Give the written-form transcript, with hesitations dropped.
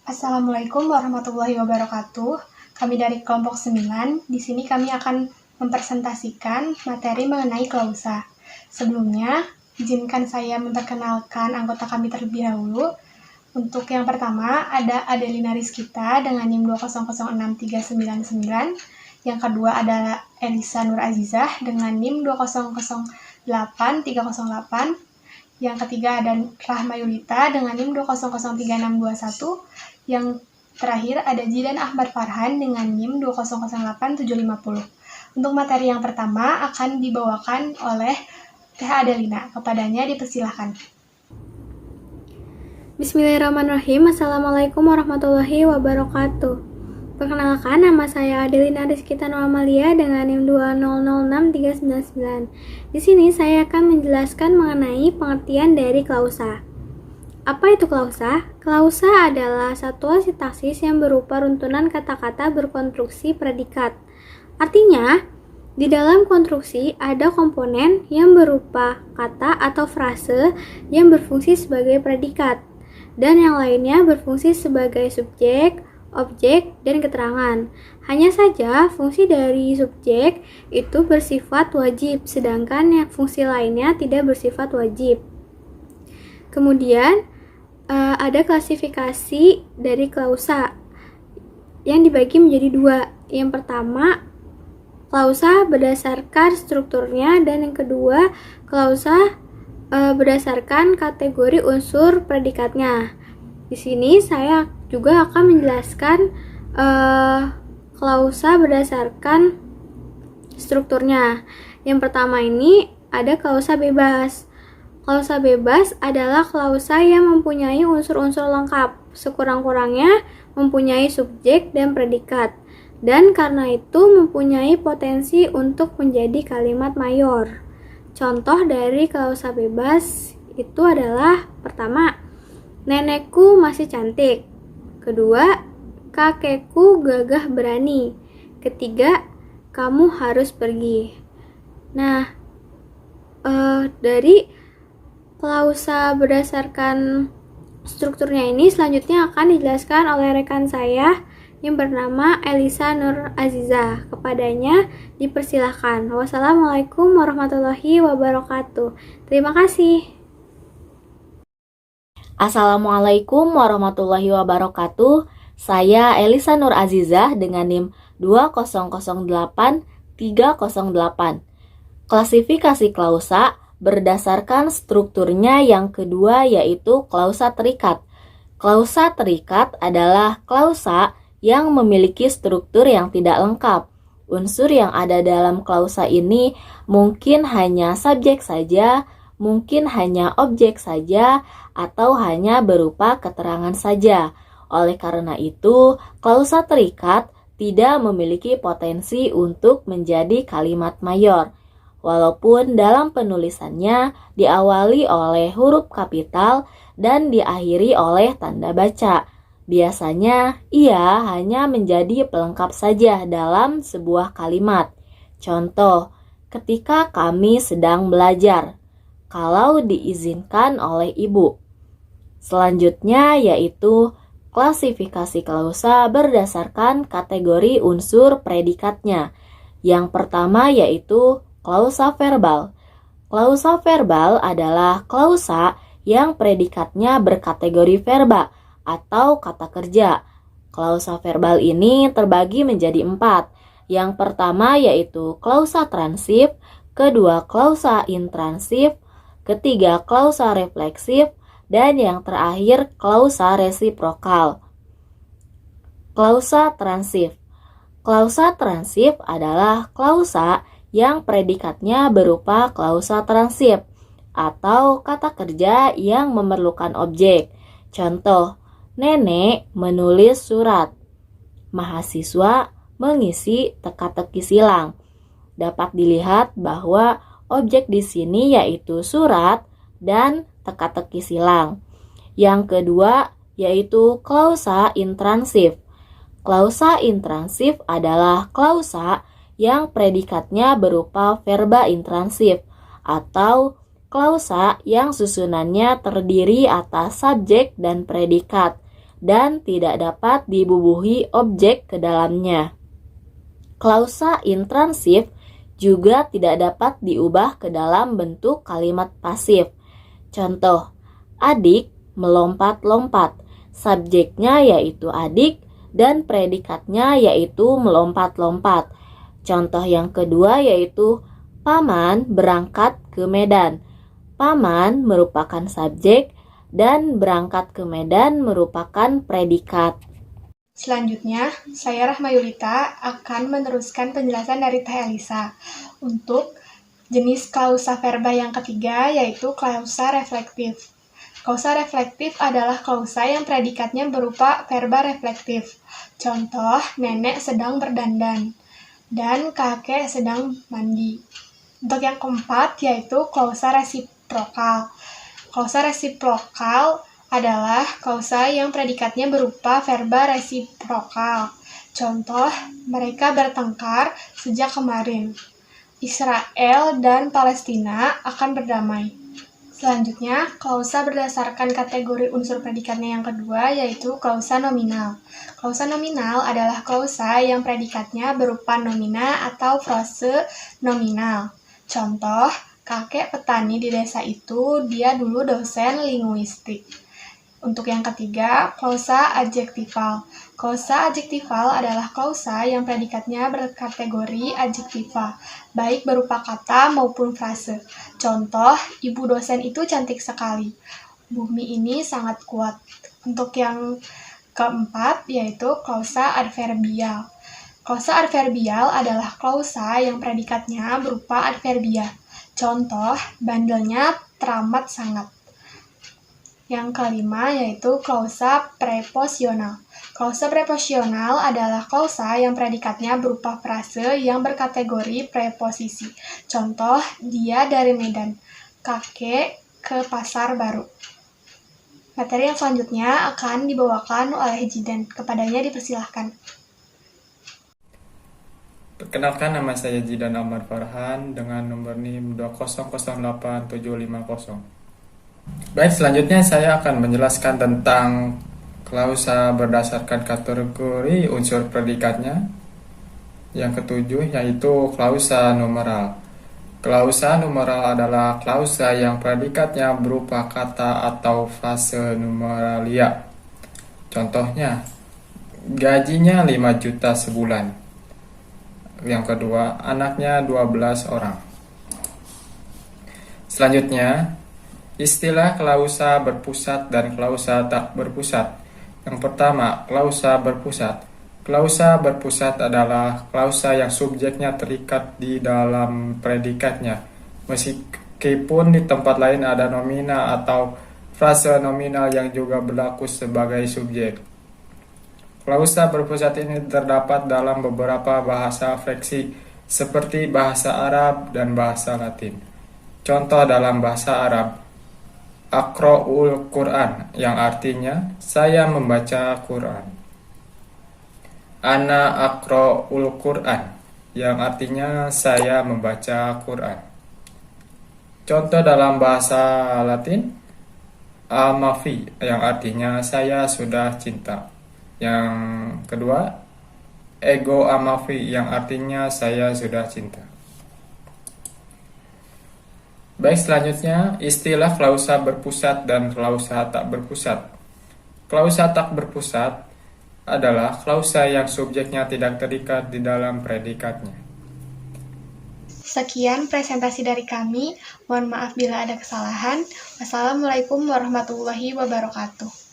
Assalamualaikum warahmatullahi wabarakatuh. Kami dari kelompok 9. Di sini kami akan mempresentasikan materi mengenai klausa. Sebelumnya, izinkan saya memperkenalkan anggota kami terlebih dahulu. Untuk yang pertama, ada Adelina Rizkita dengan NIM 2006399. Yang kedua adalah Elisa Nur Azizah dengan NIM 2008308. Yang ketiga ada Rahma Yulita dengan NIM 2003621. Yang terakhir ada Jidan Ahmad Farhan dengan NIM 2008750. Untuk materi yang pertama akan dibawakan oleh Teh Adelina. Kepadanya dipersilahkan. Bismillahirrahmanirrahim. Assalamualaikum warahmatullahi wabarakatuh. Perkenalkan, nama saya Adelina Rizkita Nur Amalia dengan NIM 2006399. Di sini saya akan menjelaskan mengenai pengertian dari klausa. Apa itu klausa? Klausa adalah satuan sintaksis yang berupa runtunan kata-kata berkonstruksi predikat. Artinya, di dalam konstruksi ada komponen yang berupa kata atau frase yang berfungsi sebagai predikat, dan yang lainnya berfungsi sebagai subjek, objek, dan keterangan. Hanya saja fungsi dari subjek itu bersifat wajib, sedangkan yang fungsi lainnya tidak bersifat wajib. Kemudian ada klasifikasi dari klausa yang dibagi menjadi dua. Yang pertama, klausa berdasarkan strukturnya, dan yang kedua, klausa berdasarkan kategori unsur predikatnya. Di sini saya juga akan menjelaskan klausa berdasarkan strukturnya. Yang pertama ini ada klausa bebas. Klausa bebas adalah klausa yang mempunyai unsur-unsur lengkap, sekurang-kurangnya mempunyai subjek dan predikat, dan karena itu mempunyai potensi untuk menjadi kalimat mayor. Contoh dari klausa bebas itu adalah pertama, nenekku masih cantik. Kedua, kakekku gagah berani. Ketiga, kamu harus pergi. Nah, dari klausa berdasarkan strukturnya ini selanjutnya akan dijelaskan oleh rekan saya yang bernama Elisa Nur Azizah. Kepadanya dipersilahkan. Wassalamualaikum warahmatullahi wabarakatuh. Terima kasih. Assalamualaikum warahmatullahi wabarakatuh. Saya Elisa Nur Azizah dengan NIM 2008308. Klasifikasi klausa berdasarkan strukturnya yang kedua yaitu klausa terikat. Klausa terikat adalah klausa yang memiliki struktur yang tidak lengkap. Unsur yang ada dalam klausa ini mungkin hanya subjek saja, mungkin hanya objek saja, atau hanya berupa keterangan saja. Oleh karena itu, klausa terikat tidak memiliki potensi untuk menjadi kalimat mayor. Walaupun dalam penulisannya diawali oleh huruf kapital dan diakhiri oleh tanda baca. Biasanya ia hanya menjadi pelengkap saja dalam sebuah kalimat. Contoh, ketika kami sedang belajar, kalau diizinkan oleh ibu. Selanjutnya yaitu klasifikasi klausa berdasarkan kategori unsur predikatnya. Yang pertama yaitu klausa verbal. Klausa verbal adalah klausa yang predikatnya berkategori verba atau kata kerja. Klausa verbal ini terbagi menjadi 4. Yang pertama yaitu klausa transif, kedua klausa intransif, ketiga klausa refleksif, dan yang terakhir klausa resiprokal. Klausa transif. Klausa transif adalah klausa yang predikatnya berupa klausa transif atau kata kerja yang memerlukan objek. Contoh, nenek menulis surat. Mahasiswa mengisi teka-teki silang. Dapat dilihat bahwa objek di sini yaitu surat dan teka-teki silang. Yang kedua yaitu klausa intransif. Klausa intransif adalah klausa yang predikatnya berupa verba intransif atau klausa yang susunannya terdiri atas subjek dan predikat. dan tidak dapat dibubuhi objek ke dalamnya. Klausa intransif juga tidak dapat diubah ke dalam bentuk kalimat pasif. Contoh, adik melompat-lompat. Subjeknya yaitu adik dan predikatnya yaitu melompat-lompat. Contoh yang kedua yaitu paman berangkat ke Medan. Paman merupakan subjek dan berangkat ke Medan merupakan predikat. Selanjutnya, saya Rahma Yulita akan meneruskan penjelasan dari Teh Elisa untuk jenis klausa verba yang ketiga, yaitu klausa reflektif. Klausa reflektif adalah klausa yang predikatnya berupa verba reflektif. Contoh, nenek sedang berdandan dan kakek sedang mandi. Untuk yang keempat, yaitu klausa resiprokal. Klausa resiprokal adalah klausa yang predikatnya berupa verba resiprokal. Contoh, mereka bertengkar sejak kemarin. Israel dan Palestina akan berdamai. Selanjutnya, klausa berdasarkan kategori unsur predikatnya yang kedua, yaitu klausa nominal. Klausa nominal adalah klausa yang predikatnya berupa nomina atau frase nominal. Contoh, kakek petani di desa itu, dia dulu dosen linguistik. Untuk yang ketiga, klausa adjektifal. Klausa adjektifal adalah klausa yang predikatnya berkategori adjektiva, baik berupa kata maupun frase. Contoh, ibu dosen itu cantik sekali. Bumi ini sangat kuat. Untuk yang keempat, yaitu klausa adverbial. Klausa adverbial adalah klausa yang predikatnya berupa adverbia. Contoh, bandelnya teramat sangat. Yang kelima yaitu klausa preposisional. Klausa preposisional adalah klausa yang predikatnya berupa frase yang berkategori preposisi. Contoh, dia dari Medan, kakek ke pasar baru. Materi yang selanjutnya akan dibawakan oleh Jidan. Kepadanya dipersilahkan. Perkenalkan, nama saya Jidan Ahmad Farhan dengan nomor NIM 2008750. Baik, selanjutnya saya akan menjelaskan tentang klausa berdasarkan kategori unsur predikatnya. Yang ketujuh yaitu klausa numeral. Klausa numeral adalah klausa yang predikatnya berupa kata atau frase numeralia. Contohnya, gajinya 5 juta sebulan. Yang kedua, anaknya 12 orang. Selanjutnya, istilah klausa berpusat dan klausa tak berpusat. Yang pertama, klausa berpusat. Klausa berpusat adalah klausa yang subjeknya terikat di dalam predikatnya, meskipun di tempat lain ada nomina atau frase nominal yang juga berlaku sebagai subjek. Klausa berpusat ini terdapat dalam beberapa bahasa fleksi seperti bahasa Arab dan bahasa Latin. Contoh dalam bahasa Arab, Aqra'ul Quran, yang artinya saya membaca Quran. Ana aqra'ul Quran, yang artinya saya membaca Quran. Contoh dalam bahasa Latin, amafi, yang artinya saya sudah cinta. Yang kedua, ego amafi, yang artinya saya sudah cinta. Baik, selanjutnya istilah klausa berpusat dan klausa tak berpusat. Klausa tak berpusat adalah klausa yang subjeknya tidak terikat di dalam predikatnya. Sekian presentasi dari kami. Mohon maaf bila ada kesalahan. Wassalamualaikum warahmatullahi wabarakatuh.